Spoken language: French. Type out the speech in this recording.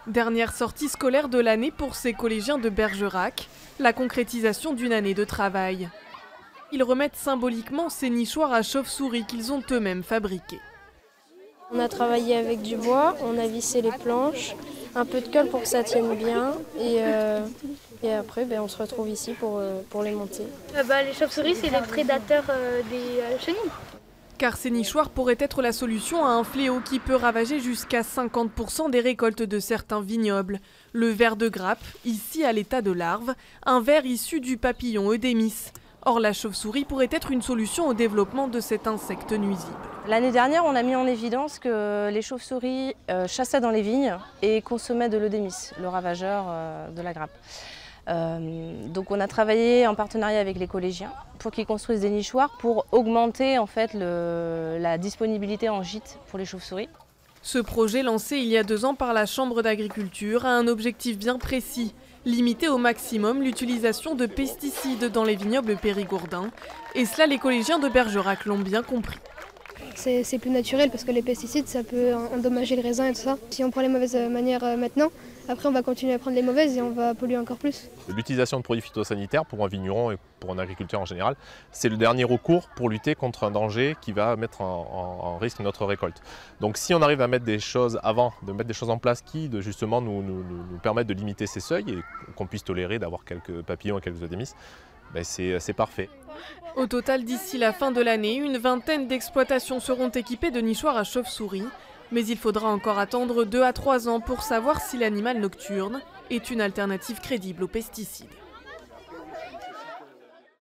Dernière sortie scolaire de l'année pour ces collégiens de Bergerac, la concrétisation d'une année de travail. Ils remettent symboliquement ces nichoirs à chauves-souris qu'ils ont eux-mêmes fabriqués. On a travaillé avec du bois, on a vissé les planches, un peu de colle pour que ça tienne bien et après on se retrouve ici pour les monter. Les chauves-souris, c'est les prédateurs des chenilles. Car ces nichoirs pourraient être la solution à un fléau qui peut ravager jusqu'à 50% des récoltes de certains vignobles. Le ver de grappe, ici à l'état de larve, un ver issu du papillon Eudémis. Or, la chauve-souris pourrait être une solution au développement de cet insecte nuisible. L'année dernière, on a mis en évidence que les chauves-souris chassaient dans les vignes et consommaient de l'Eudémis, le ravageur de la grappe. Donc on a travaillé en partenariat avec les collégiens pour qu'ils construisent des nichoirs pour augmenter en fait la disponibilité en gîte pour les chauves-souris. Ce projet lancé il y a 2 ans par la Chambre d'agriculture a un objectif bien précis. Limiter au maximum l'utilisation de pesticides dans les vignobles périgourdins. Et cela, les collégiens de Bergerac l'ont bien compris. C'est plus naturel parce que les pesticides, ça peut endommager le raisin et tout ça. Si on prend les mauvaises manières maintenant, après on va continuer à prendre les mauvaises et on va polluer encore plus. L'utilisation de produits phytosanitaires pour un vigneron et pour un agriculteur en général, c'est le dernier recours pour lutter contre un danger qui va mettre en risque notre récolte. Donc si on arrive à mettre des choses de mettre des choses en place qui justement nous permettent de limiter ces seuils et qu'on puisse tolérer d'avoir quelques papillons et quelques Eudémis, c'est parfait. Au total, d'ici la fin de l'année, une vingtaine d'exploitations seront équipées de nichoirs à chauves-souris. Mais il faudra encore attendre 2 à 3 ans pour savoir si l'animal nocturne est une alternative crédible aux pesticides.